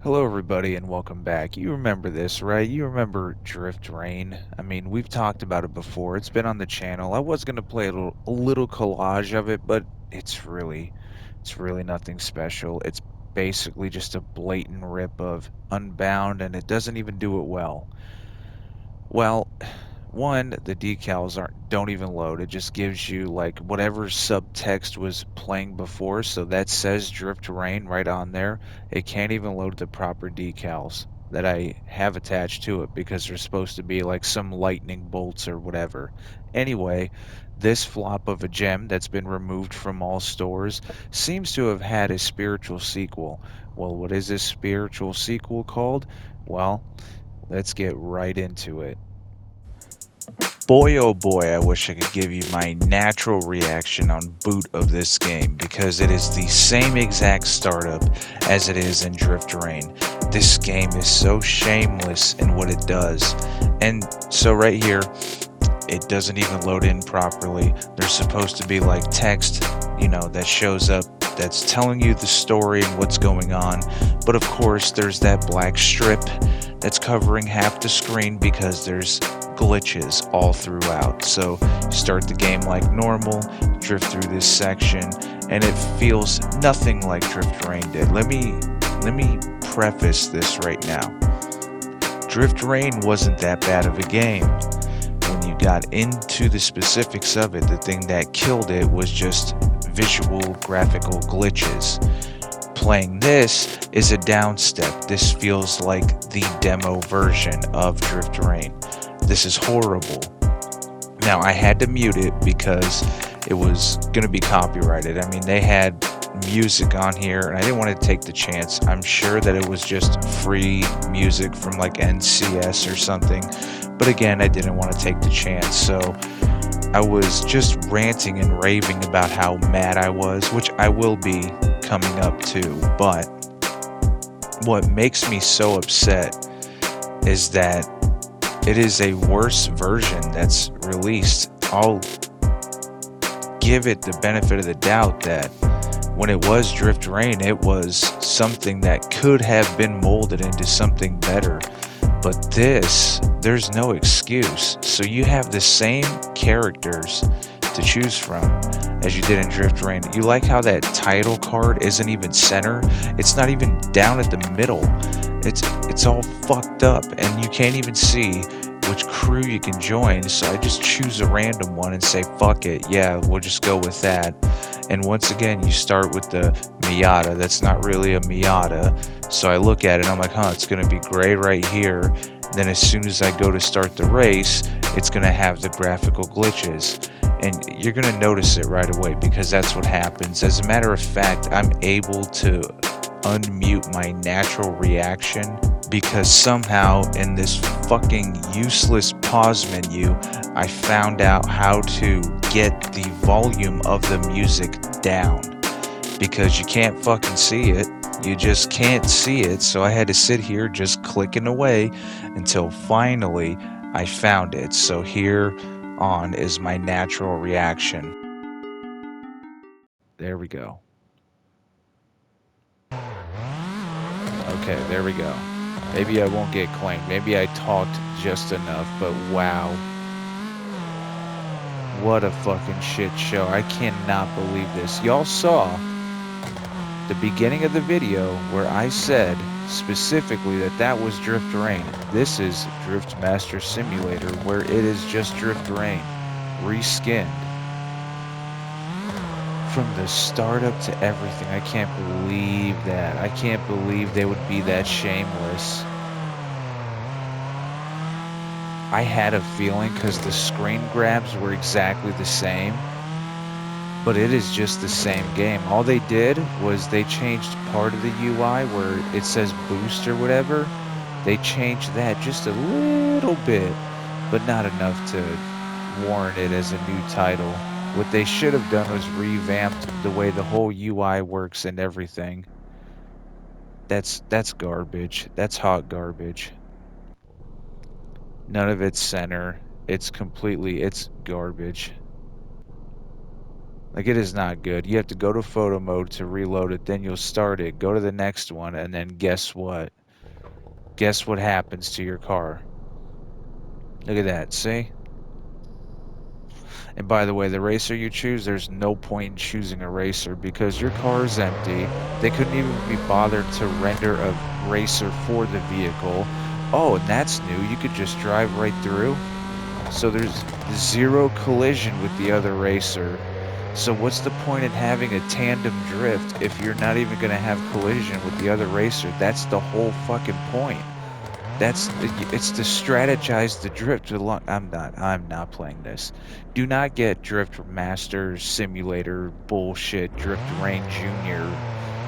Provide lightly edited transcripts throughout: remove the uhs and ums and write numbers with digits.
Hello, everybody, and welcome back. You remember this, right? You remember Drift Rain? I mean, we've talked about it before. It's been on the channel. I was going to play a little collage of it, but it's really nothing special. It's basically just a blatant rip of Unbound, and it doesn't even do it well. Well, one, the decals don't even load. It just gives you like whatever subtext was playing before, so that says Drift Rain right on there. It can't even load the proper decals that I have attached to it because they're supposed to be like some lightning bolts or whatever. Anyway, this flop of a gem that's been removed from all stores seems to have had a spiritual sequel. Well, what is this spiritual sequel called? Well, let's get right into it. Boy, oh boy, I wish I could give you my natural reaction on boot of this game because it is the same exact startup as it is in Drift Rain. This game is so shameless in what it does. And so right here, it doesn't even load in properly. There's supposed to be like text, that shows up that's telling you the story and what's going on. But of course, there's that black strip that's covering half the screen because there's glitches all throughout. So you start the game like normal, drift through this section, and it feels nothing like Drift Rain did. Let me preface this right now. Drift Rain wasn't that bad of a game. When you got into the specifics of it, the thing that killed it was just visual graphical glitches. Playing this is a downstep. This feels like the demo version of Drift Rain. This is horrible. Now, I had to mute it because it was going to be copyrighted. I mean, they had music on here, and I didn't want to take the chance. I'm sure that it was just free music from like NCS or something. But again, I didn't want to take the chance. So I was just ranting and raving about how mad I was, which I will be coming up to. But what makes me so upset is that it is a worse version that's released. I'll give it the benefit of the doubt that when it was Drift Rain, it was something that could have been molded into something better. But this, there's no excuse. So you have the same characters to choose from as you did in Drift Rain. You like how that title card isn't even center? It's not even down at the middle. It's all fucked up, and you can't even see which crew you can join. So I just choose a random one and say, fuck it, yeah, we'll just go with that. And once again, you start with the Miata. That's not really a Miata. So I look at it and I'm like, it's going to be gray right here. Then as soon as I go to start the race, it's going to have the graphical glitches. And you're going to notice it right away because that's what happens. As a matter of fact, I'm able to unmute my natural reaction because somehow in this fucking useless pause menu, I found out how to get the volume of the music down because you can't fucking see it. You just can't see it. So I had to sit here just clicking away until finally I found it. So here on is my natural reaction. There we go. Okay, there we go. Maybe I won't get claimed. Maybe I talked just enough, but wow. What a fucking shit show. I cannot believe this. Y'all saw the beginning of the video where I said specifically that that was Drift Rain. This is Drift Master Simulator where it is just Drift Rain reskinned. From the startup to everything. I can't believe that. I can't believe they would be that shameless. I had a feeling because the screen grabs were exactly the same, but it is just the same game. All they did was they changed part of the UI where it says boost or whatever. They changed that just a little bit, but not enough to warrant it as a new title. What they should have done was revamped the way the whole UI works and everything. That's garbage. That's hot garbage. None of it's center. It's garbage. Like it is not good. You have to go to photo mode to reload it, then you'll start it, go to the next one, and then guess what? Guess what happens to your car? Look at that, see? And by the way, the racer you choose, there's no point in choosing a racer because your car is empty. They couldn't even be bothered to render a racer for the vehicle. Oh, and that's new. You could just drive right through. So there's zero collision with the other racer. So what's the point in having a tandem drift if you're not even going to have collision with the other racer? That's the whole fucking point. It's to strategize the drift along. I'm not playing this. Do not get Drift Master Simulator bullshit, Drift Rain Junior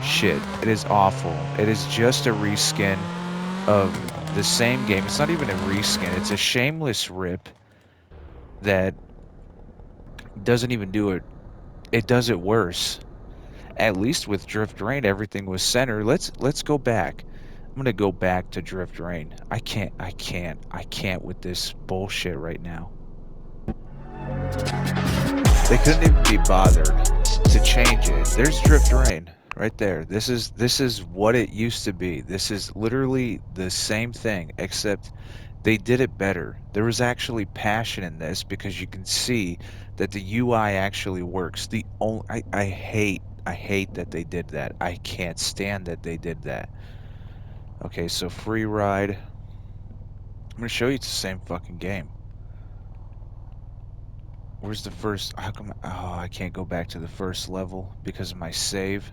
shit. It is awful. It is just a reskin of the same game. It's not even a reskin. It's a shameless rip that doesn't even do it. It does it worse. At least with Drift Rain, everything was centered. Let's go back. I'm gonna go back to Drift Rain. I can't with this bullshit right now. They couldn't even be bothered to change it. There's Drift Rain right there. This is what it used to be. This is literally the same thing, except they did it better. There was actually passion in this because you can see that the UI actually works. The only I hate that they did that. I can't stand that they did that. Okay, so free ride. I'm gonna show you it's the same fucking game. Where's the first? How come? Oh, I can't go back to the first level because of my save.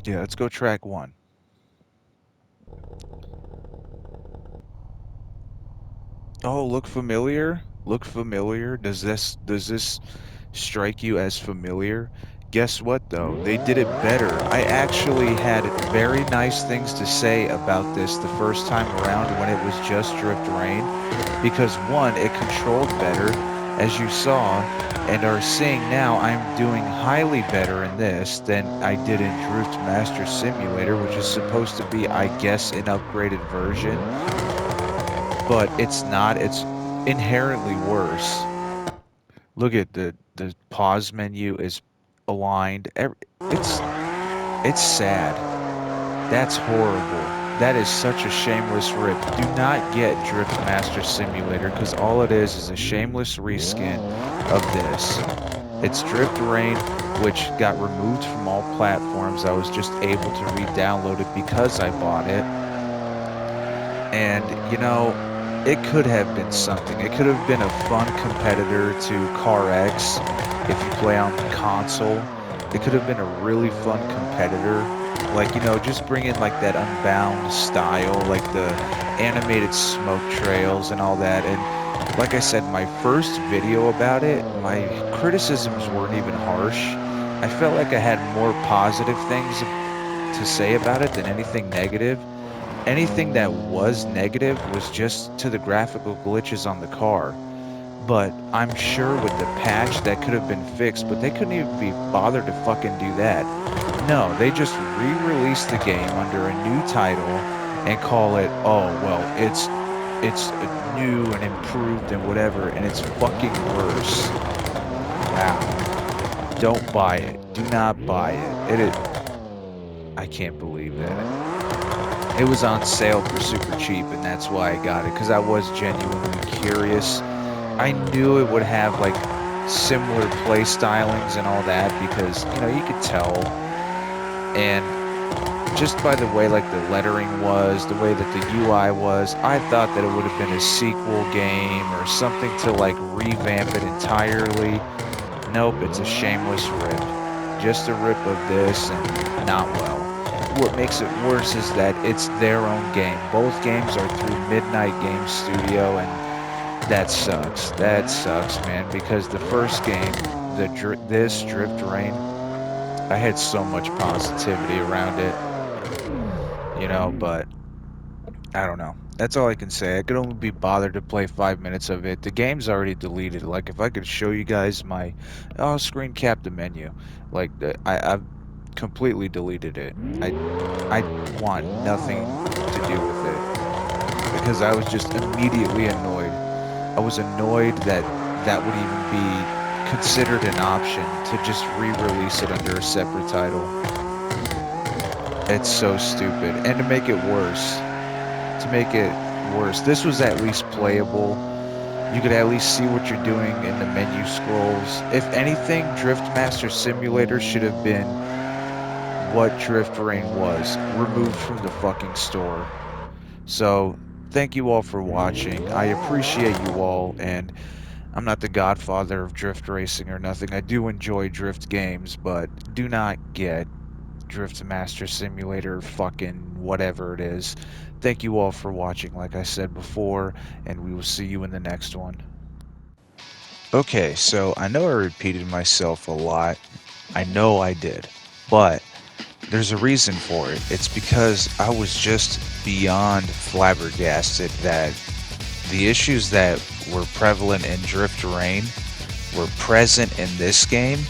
Yeah, let's go track one. Oh, look familiar? Look familiar? Does this strike you as familiar? Guess what though? They did it better. I actually had very nice things to say about this the first time around when it was just Drift Rain because one, it controlled better, as you saw, and are seeing now I'm doing highly better in this than I did in Drift Master Simulator, which is supposed to be, I guess, an upgraded version, but it's not. It's inherently worse. Look at the pause menu is aligned. It's sad. That's horrible. That is such a shameless rip. Do not get Drift Master Simulator because all it is a shameless reskin of this. It's Drift Rain, which got removed from all platforms. I was just able to re-download it because I bought it. And, it could have been something. It could have been a fun competitor to Car X if you play on the console. It could have been a really fun competitor. Like, just bring in like that Unbound style, like the animated smoke trails and all that. And like I said, my first video about it, my criticisms weren't even harsh. I felt like I had more positive things to say about it than anything negative. Anything that was negative was just to the graphical glitches on the car. But I'm sure with the patch that could have been fixed, but they couldn't even be bothered to fucking do that. No, they just re-released the game under a new title and call it, oh, well, it's new and improved and whatever, and it's fucking worse. Wow. Don't buy it. Do not buy it. I can't believe that. It was on sale for super cheap, and that's why I got it, because I was genuinely curious. I knew it would have like similar play stylings and all that because, you could tell. And just by the way like the lettering was, the way that the UI was, I thought that it would have been a sequel game or something to like revamp it entirely. Nope, it's a shameless rip. Just a rip of this and not well. What makes it worse is that it's their own game. Both games are through Midnight Game Studio, and that sucks. That sucks, man, because the first game, this Drift Rain, I had so much positivity around it, but I don't know. That's all I can say. I could only be bothered to play 5 minutes of it. The game's already deleted. Like, if I could show you guys screen cap the menu. Like, I've completely deleted it. I want nothing to do with it because I was just immediately annoyed. I was annoyed that that would even be considered an option to just re-release it under a separate title. It's so stupid. And to make it worse, this was at least playable. You could at least see what you're doing in the menu scrolls. If anything, Drift Master Simulator should have been what Drift Rain was, removed from the fucking store. So, thank you all for watching. I appreciate you all, and I'm not the godfather of drift racing or nothing. I do enjoy drift games, but do not get Drift Master Simulator fucking whatever it is. Thank you all for watching, like I said before, and we will see you in the next one. Okay, so I know I repeated myself a lot. I know I did. But there's a reason for it. It's because I was just beyond flabbergasted that the issues that were prevalent in Drift Rain were present in this game,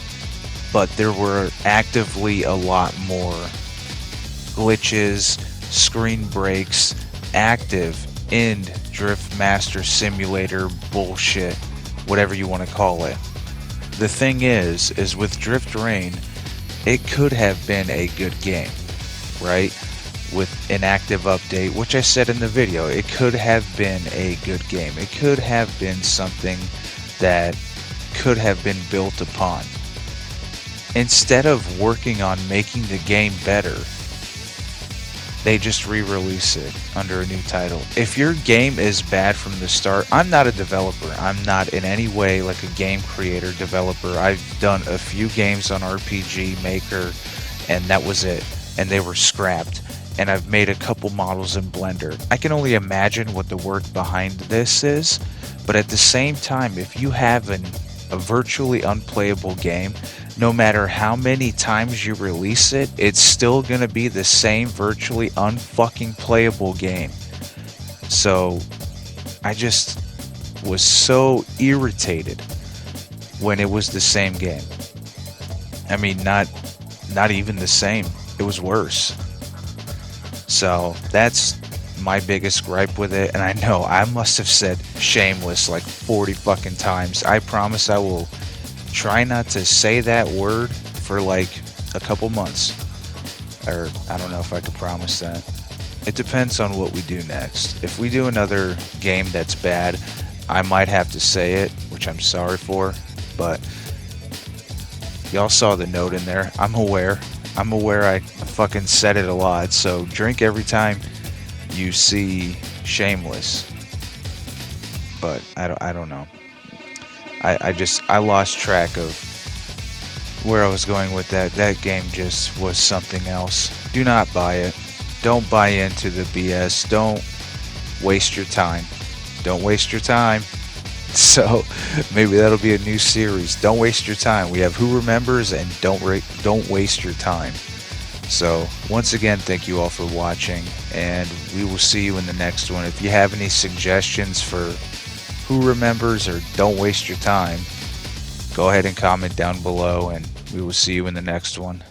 but there were actively a lot more glitches, screen breaks active in Drift Master Simulator bullshit, whatever you want to call it. The thing is with Drift Rain, it could have been a good game, right? With an active update, which I said in the video, it could have been a good game. It could have been something that could have been built upon. Instead of working on making the game better, they just re-release it under a new title. If your game is bad from the start, I'm not a developer. I'm not in any way like a game creator developer. I've done a few games on RPG Maker, and that was it. And they were scrapped. And I've made a couple models in Blender. I can only imagine what the work behind this is, but at the same time, if you have a virtually unplayable game, no matter how many times you release it, it's still gonna be the same virtually unfucking playable game. So I just was so irritated when it was the same game. I mean, not even the same. It was worse. So that's my biggest gripe with it, and I know I must have said Shameless like 40 fucking times. I promise I will try not to say that word for like a couple months. Or I don't know if I could promise that. It depends on what we do next. If we do another game that's bad, I might have to say it, which I'm sorry for, but y'all saw the note in there. I'm aware I fucking said it a lot, so drink every time you see Shameless. But I don't know. I lost track of where I was going with that. That game just was something else. Do not buy it. Don't buy into the BS. Don't waste your time. Don't waste your time. So maybe that'll be a new series. Don't waste your time. We have Who Remembers and Don't Waste Your Time. So once again, thank you all for watching, and we will see you in the next one. If you have any suggestions for Who Remembers or Don't Waste Your Time, go ahead and comment down below, and we will see you in the next one.